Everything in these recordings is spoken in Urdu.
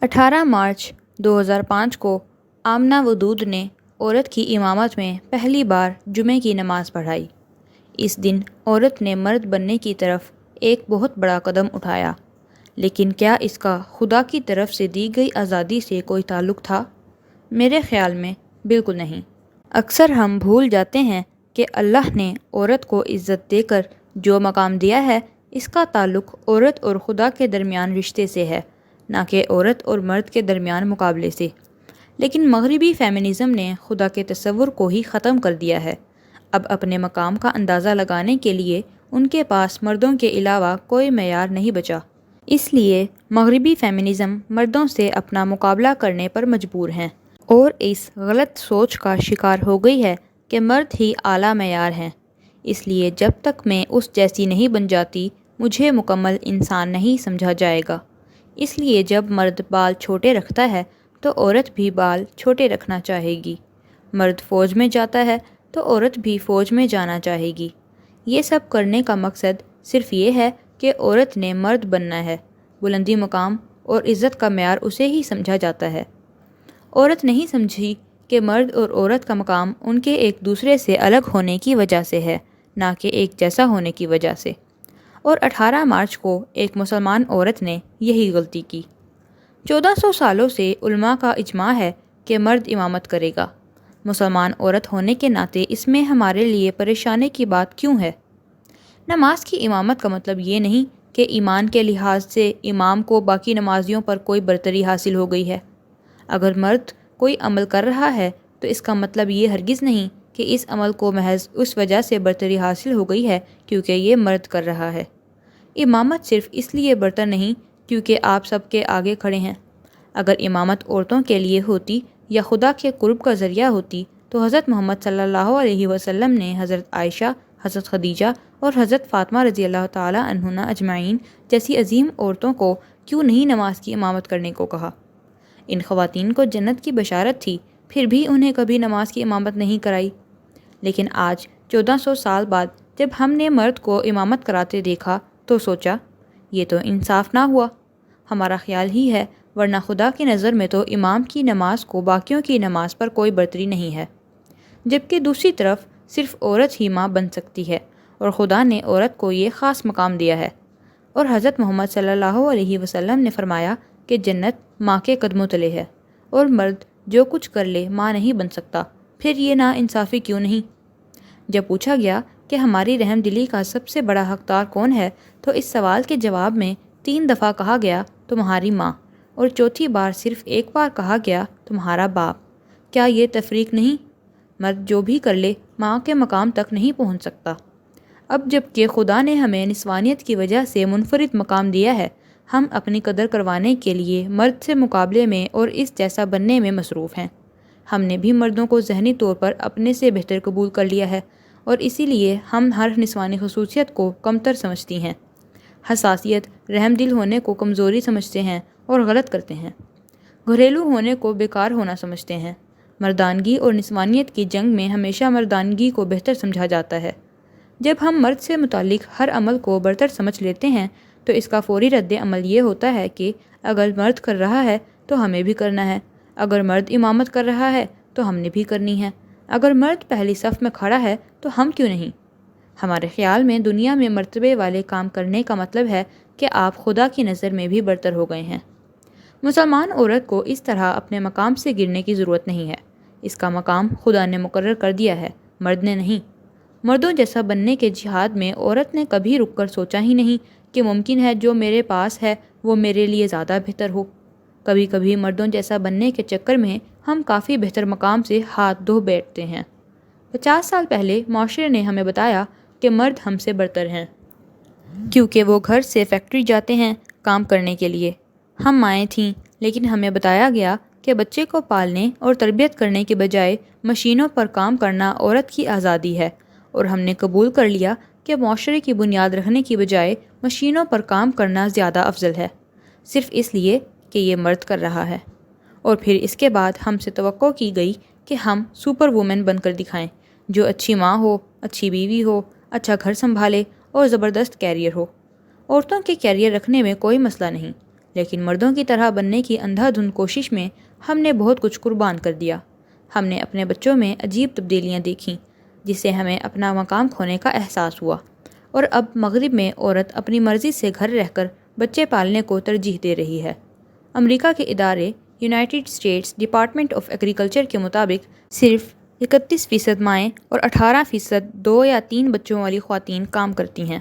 18 مارچ 2005 کو آمنہ ودود نے عورت کی امامت میں پہلی بار جمعے کی نماز پڑھائی۔ اس دن عورت نے مرد بننے کی طرف ایک بہت بڑا قدم اٹھایا، لیکن کیا اس کا خدا کی طرف سے دی گئی آزادی سے کوئی تعلق تھا؟ میرے خیال میں بالکل نہیں۔ اکثر ہم بھول جاتے ہیں کہ اللہ نے عورت کو عزت دے کر جو مقام دیا ہے، اس کا تعلق عورت اور خدا کے درمیان رشتے سے ہے، نہ کہ عورت اور مرد کے درمیان مقابلے سے۔ لیکن مغربی فیمنزم نے خدا کے تصور کو ہی ختم کر دیا ہے۔ اب اپنے مقام کا اندازہ لگانے کے لیے ان کے پاس مردوں کے علاوہ کوئی معیار نہیں بچا۔ اس لیے مغربی فیمنزم مردوں سے اپنا مقابلہ کرنے پر مجبور ہیں، اور اس غلط سوچ کا شکار ہو گئی ہے کہ مرد ہی اعلیٰ معیار ہیں۔ اس لیے جب تک میں اس جیسی نہیں بن جاتی، مجھے مکمل انسان نہیں سمجھا جائے گا۔ اس لیے جب مرد بال چھوٹے رکھتا ہے تو عورت بھی بال چھوٹے رکھنا چاہے گی۔ مرد فوج میں جاتا ہے تو عورت بھی فوج میں جانا چاہے گی۔ یہ سب کرنے کا مقصد صرف یہ ہے کہ عورت نے مرد بننا ہے۔ بلندی مقام اور عزت کا معیار اسے ہی سمجھا جاتا ہے۔ عورت نہیں سمجھی کہ مرد اور عورت کا مقام ان کے ایک دوسرے سے الگ ہونے کی وجہ سے ہے، نہ کہ ایک جیسا ہونے کی وجہ سے۔ اور 18 مارچ کو ایک مسلمان عورت نے یہی غلطی کی۔ 1400 سالوں سے علماء کا اجماع ہے کہ مرد امامت کرے گا۔ مسلمان عورت ہونے کے ناطے اس میں ہمارے لیے پریشانی کی بات کیوں ہے؟ نماز کی امامت کا مطلب یہ نہیں کہ ایمان کے لحاظ سے امام کو باقی نمازیوں پر کوئی برتری حاصل ہو گئی ہے۔ اگر مرد کوئی عمل کر رہا ہے تو اس کا مطلب یہ ہرگز نہیں کہ اس عمل کو محض اس وجہ سے برتری حاصل ہو گئی ہے کیونکہ یہ مرد کر رہا ہے۔ امامت صرف اس لیے برتر نہیں کیونکہ آپ سب کے آگے کھڑے ہیں۔ اگر امامت عورتوں کے لیے ہوتی یا خدا کے قرب کا ذریعہ ہوتی تو حضرت محمد صلی اللہ علیہ وسلم نے حضرت عائشہ، حضرت خدیجہ اور حضرت فاطمہ رضی اللہ تعالی عنہن اجمعین جیسی عظیم عورتوں کو کیوں نہیں نماز کی امامت کرنے کو کہا؟ ان خواتین کو جنت کی بشارت تھی، پھر بھی انہیں کبھی نماز کی امامت نہیں کرائی۔ لیکن آج 1400 سال بعد جب ہم نے مرد کو امامت کراتے دیکھا تو سوچا یہ تو انصاف نہ ہوا۔ ہمارا خیال ہی ہے، ورنہ خدا کی نظر میں تو امام کی نماز کو باقیوں کی نماز پر کوئی برتری نہیں ہے، جبکہ دوسری طرف صرف عورت ہی ماں بن سکتی ہے، اور خدا نے عورت کو یہ خاص مقام دیا ہے۔ اور حضرت محمد صلی اللہ علیہ وسلم نے فرمایا کہ جنت ماں کے قدموں تلے ہے، اور مرد جو کچھ کر لے ماں نہیں بن سکتا۔ پھر یہ نا انصافی کیوں نہیں؟ جب پوچھا گیا کہ ہماری رحم دلی کا سب سے بڑا حقدار کون ہے تو اس سوال کے جواب میں 3 دفعہ کہا گیا تمہاری ماں، اور چوتھی بار صرف ایک بار کہا گیا تمہارا باپ۔ کیا یہ تفریق نہیں؟ مرد جو بھی کر لے ماں کے مقام تک نہیں پہنچ سکتا۔ اب جب کہ خدا نے ہمیں نسوانیت کی وجہ سے منفرد مقام دیا ہے، ہم اپنی قدر کروانے کے لیے مرد سے مقابلے میں اور اس جیسا بننے میں مصروف ہیں۔ ہم نے بھی مردوں کو ذہنی طور پر اپنے سے بہتر قبول کر لیا ہے، اور اسی لیے ہم ہر نسوانی خصوصیت کو کمتر سمجھتی ہیں، حساسیت، رحم دل ہونے کو کمزوری سمجھتے ہیں اور غلط کرتے ہیں، گھریلو ہونے کو بیکار ہونا سمجھتے ہیں۔ مردانگی اور نسوانیت کی جنگ میں ہمیشہ مردانگی کو بہتر سمجھا جاتا ہے۔ جب ہم مرد سے متعلق ہر عمل کو برتر سمجھ لیتے ہیں تو اس کا فوری رد عمل یہ ہوتا ہے کہ اگر مرد کر رہا ہے تو ہمیں بھی کرنا ہے، اگر مرد امامت کر رہا ہے تو ہم نے بھی کرنی ہے، اگر مرد پہلی صف میں کھڑا ہے تو ہم کیوں نہیں؟ ہمارے خیال میں دنیا میں مرتبے والے کام کرنے کا مطلب ہے کہ آپ خدا کی نظر میں بھی برتر ہو گئے ہیں۔ مسلمان عورت کو اس طرح اپنے مقام سے گرنے کی ضرورت نہیں ہے۔ اس کا مقام خدا نے مقرر کر دیا ہے، مرد نے نہیں۔ مردوں جیسا بننے کے جہاد میں عورت نے کبھی رک کر سوچا ہی نہیں کہ ممکن ہے جو میرے پاس ہے وہ میرے لیے زیادہ بہتر ہو۔ کبھی کبھی مردوں جیسا بننے کے چکر میں ہم کافی بہتر مقام سے ہاتھ دھو بیٹھتے ہیں۔ 50 سال پہلے معاشرے نے ہمیں بتایا کہ مرد ہم سے برتر ہیں کیونکہ وہ گھر سے فیکٹری جاتے ہیں کام کرنے کے لیے۔ ہم مائیں تھیں، لیکن ہمیں بتایا گیا کہ بچے کو پالنے اور تربیت کرنے کے بجائے مشینوں پر کام کرنا عورت کی آزادی ہے، اور ہم نے قبول کر لیا کہ معاشرے کی بنیاد رکھنے کی بجائے مشینوں پر کام کرنا زیادہ افضل ہے، صرف اس لیے کہ یہ مرد کر رہا ہے۔ اور پھر اس کے بعد ہم سے توقع کی گئی کہ ہم سپر وومن بن کر دکھائیں، جو اچھی ماں ہو، اچھی بیوی ہو، اچھا گھر سنبھالے اور زبردست کیریئر ہو۔ عورتوں کے کیریئر رکھنے میں کوئی مسئلہ نہیں، لیکن مردوں کی طرح بننے کی اندھا دھند کوشش میں ہم نے بہت کچھ قربان کر دیا۔ ہم نے اپنے بچوں میں عجیب تبدیلیاں دیکھیں جس سے ہمیں اپنا مقام کھونے کا احساس ہوا، اور اب مغرب میں عورت اپنی مرضی سے گھر رہ کر بچے پالنے کو ترجیح دے رہی ہے۔ امریکہ کے ادارے United States department of agriculture کے مطابق صرف 31% مائیں اور 18% 2 یا 3 بچوں والی خواتین کام کرتی ہیں،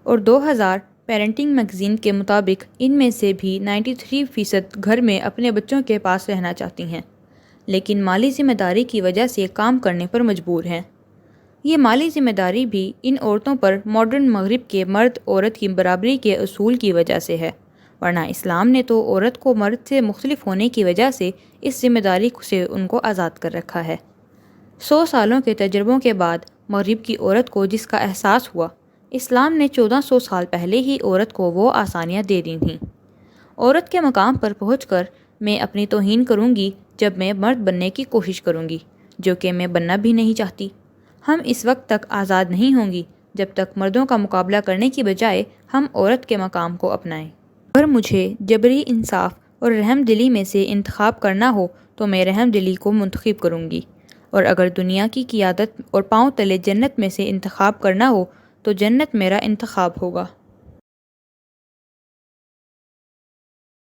اور 2000 پیرنٹنگ میگزین کے مطابق ان میں سے بھی 93% گھر میں اپنے بچوں کے پاس رہنا چاہتی ہیں، لیکن مالی ذمہ داری کی وجہ سے کام کرنے پر مجبور ہیں۔ یہ مالی ذمہ داری بھی ان عورتوں پر ماڈرن مغرب کے مرد عورت کی برابری کے اصول کی وجہ سے ہے، ورنہ اسلام نے تو عورت کو مرد سے مختلف ہونے کی وجہ سے اس ذمہ داری سے ان کو آزاد کر رکھا ہے۔ 100 سالوں کے تجربوں کے بعد مغرب کی عورت کو جس کا احساس ہوا، اسلام نے 1400 سال پہلے ہی عورت کو وہ آسانیاں دے دی تھیں۔ عورت کے مقام پر پہنچ کر میں اپنی توہین کروں گی جب میں مرد بننے کی کوشش کروں گی، جو کہ میں بننا بھی نہیں چاہتی۔ ہم اس وقت تک آزاد نہیں ہوں گی جب تک مردوں کا مقابلہ کرنے کی بجائے ہم عورت کے مقام کو اپنائیں۔ اگر مجھے جبری انصاف اور رحم دلی میں سے انتخاب کرنا ہو تو میں رحم دلی کو منتخب کروں گی، اور اگر دنیا کی قیادت اور پاؤں تلے جنت میں سے انتخاب کرنا ہو تو جنت میرا انتخاب ہوگا۔